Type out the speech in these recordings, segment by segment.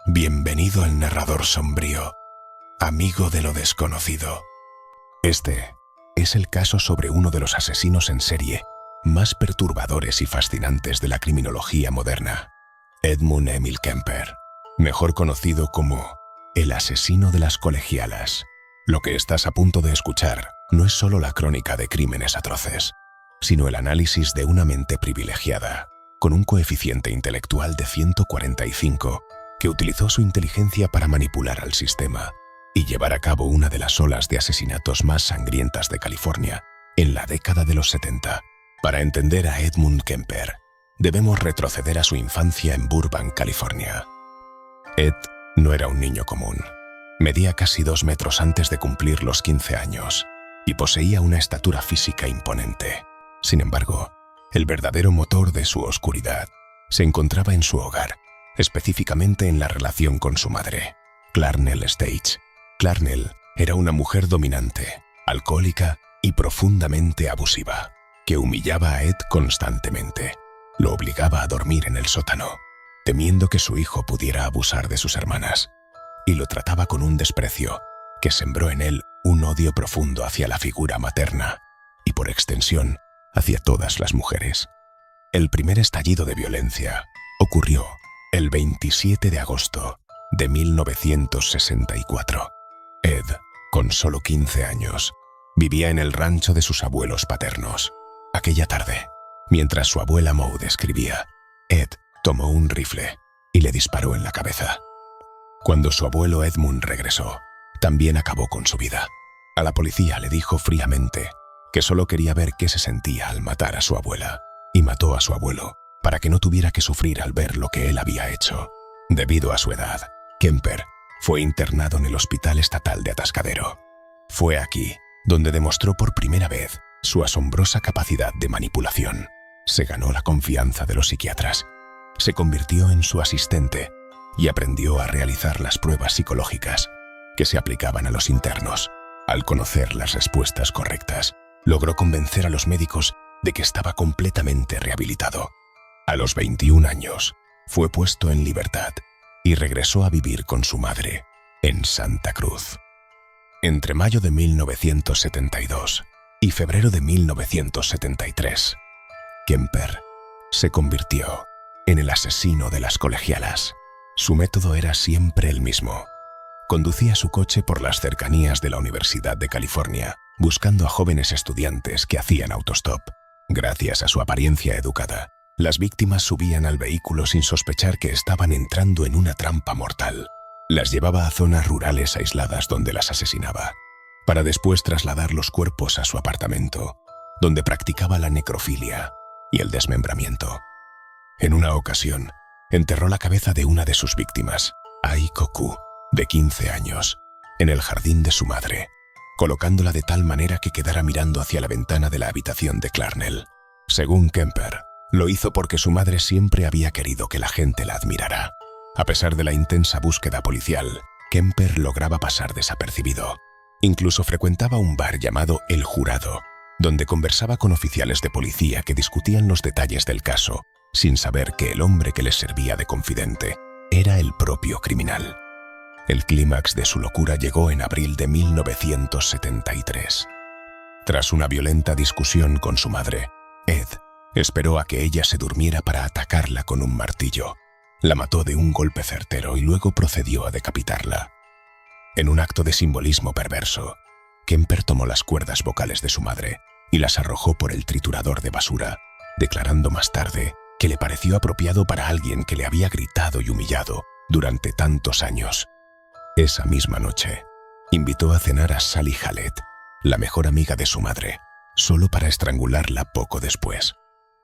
Bienvenido al narrador sombrío, amigo de lo desconocido. Este es el caso sobre uno de los asesinos en serie más perturbadores y fascinantes de la criminología moderna, Edmund Emil Kemper, mejor conocido como el asesino de las colegialas. Lo que estás a punto de escuchar no es solo la crónica de crímenes atroces, sino el análisis de una mente privilegiada, con un coeficiente intelectual de 145, que utilizó su inteligencia para manipular al sistema y llevar a cabo una de las olas de asesinatos más sangrientas de California en la década de los 70. Para entender a Edmund Kemper, debemos retroceder a su infancia en Burbank, California. Ed no era un niño común. Medía casi 2 metros antes de cumplir los 15 años y poseía una estatura física imponente. Sin embargo, el verdadero motor de su oscuridad se encontraba en su hogar, específicamente en la relación con su madre, Clarnell Stage. Clarnell era una mujer dominante, alcohólica y profundamente abusiva, que humillaba a Ed constantemente. Lo obligaba a dormir en el sótano, temiendo que su hijo pudiera abusar de sus hermanas, y lo trataba con un desprecio que sembró en él un odio profundo hacia la figura materna y, por extensión, hacia todas las mujeres. El primer estallido de violencia ocurrió el 27 de agosto de 1964. Ed, con solo 15 años, vivía en el rancho de sus abuelos paternos. Aquella tarde, mientras su abuela Maud escribía, Ed tomó un rifle y le disparó en la cabeza. Cuando su abuelo Edmund regresó, también acabó con su vida. A la policía le dijo fríamente que solo quería ver qué se sentía al matar a su abuela, y mató a su abuelo para que no tuviera que sufrir al ver lo que él había hecho. Debido a su edad, Kemper fue internado en el Hospital Estatal de Atascadero. Fue aquí donde demostró por primera vez su asombrosa capacidad de manipulación. Se ganó la confianza de los psiquiatras, se convirtió en su asistente y aprendió a realizar las pruebas psicológicas que se aplicaban a los internos. Al conocer las respuestas correctas, logró convencer a los médicos de que estaba completamente rehabilitado. A los 21 años, fue puesto en libertad y regresó a vivir con su madre en Santa Cruz. Entre mayo de 1972 y febrero de 1973, Kemper se convirtió en el asesino de las colegialas. Su método era siempre el mismo. Conducía su coche por las cercanías de la Universidad de California, buscando a jóvenes estudiantes que hacían autostop. Gracias a su apariencia educada, las víctimas subían al vehículo sin sospechar que estaban entrando en una trampa mortal. Las llevaba a zonas rurales aisladas donde las asesinaba, para después trasladar los cuerpos a su apartamento, donde practicaba la necrofilia y el desmembramiento. En una ocasión, enterró la cabeza de una de sus víctimas, Ai Koku, de 15 años, en el jardín de su madre, colocándola de tal manera que quedara mirando hacia la ventana de la habitación de Clarnell. Según Kemper, lo hizo porque su madre siempre había querido que la gente la admirara. A pesar de la intensa búsqueda policial, Kemper lograba pasar desapercibido. Incluso frecuentaba un bar llamado El Jurado, donde conversaba con oficiales de policía que discutían los detalles del caso, sin saber que el hombre que les servía de confidente era el propio criminal. El clímax de su locura llegó en abril de 1973. Tras una violenta discusión con su madre, Ed esperó a que ella se durmiera para atacarla con un martillo. La mató de un golpe certero y luego procedió a decapitarla. En un acto de simbolismo perverso, Kemper tomó las cuerdas vocales de su madre y las arrojó por el triturador de basura, declarando más tarde que le pareció apropiado para alguien que le había gritado y humillado durante tantos años. Esa misma noche, invitó a cenar a Sally Hallett, la mejor amiga de su madre, solo para estrangularla poco después.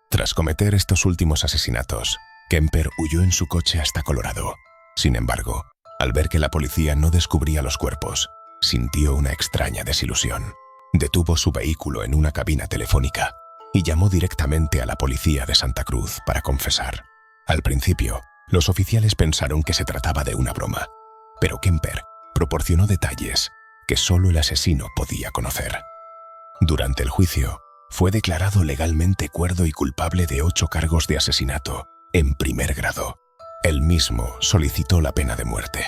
Tras cometer estos últimos asesinatos, Kemper huyó en su coche hasta Colorado. Sin embargo, al ver que la policía no descubría los cuerpos, sintió una extraña desilusión. Detuvo su vehículo en una cabina telefónica y llamó directamente a la policía de Santa Cruz para confesar. Al principio, los oficiales pensaron que se trataba de una broma, pero Kemper proporcionó detalles que solo el asesino podía conocer. Durante el juicio, fue declarado legalmente cuerdo y culpable de 8 cargos de asesinato en primer grado. Él mismo solicitó la pena de muerte,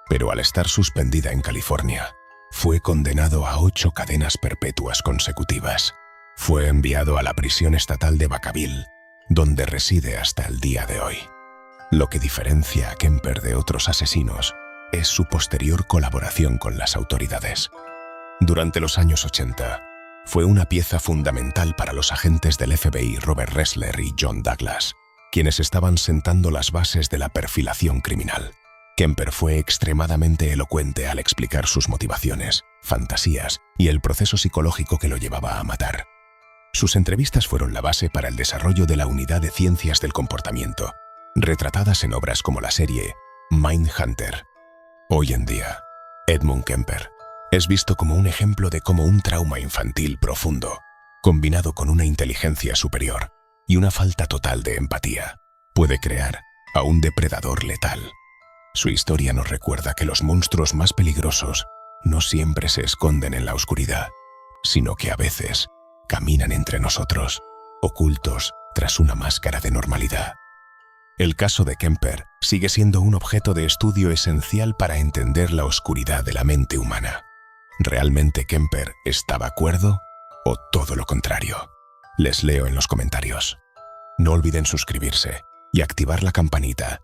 pero al estar suspendida en California, fue condenado a 8 cadenas perpetuas consecutivas. Fue enviado a la prisión estatal de Vacaville, donde reside hasta el día de hoy. Lo que diferencia a Kemper de otros asesinos es su posterior colaboración con las autoridades. Durante los años 80, fue una pieza fundamental para los agentes del FBI Robert Ressler y John Douglas, quienes estaban sentando las bases de la perfilación criminal. Kemper fue extremadamente elocuente al explicar sus motivaciones, fantasías y el proceso psicológico que lo llevaba a matar. Sus entrevistas fueron la base para el desarrollo de la unidad de ciencias del comportamiento, retratadas en obras como la serie Mindhunter. Hoy en día, Edmund Kemper es visto como un ejemplo de cómo un trauma infantil profundo, combinado con una inteligencia superior y una falta total de empatía, puede crear a un depredador letal. Su historia nos recuerda que los monstruos más peligrosos no siempre se esconden en la oscuridad, sino que a veces caminan entre nosotros, ocultos tras una máscara de normalidad. El caso de Kemper sigue siendo un objeto de estudio esencial para entender la oscuridad de la mente humana. ¿Realmente Kemper estaba cuerdo o todo lo contrario? Les leo en los comentarios. No olviden suscribirse y activar la campanita.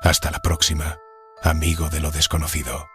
Hasta la próxima, amigo de lo desconocido.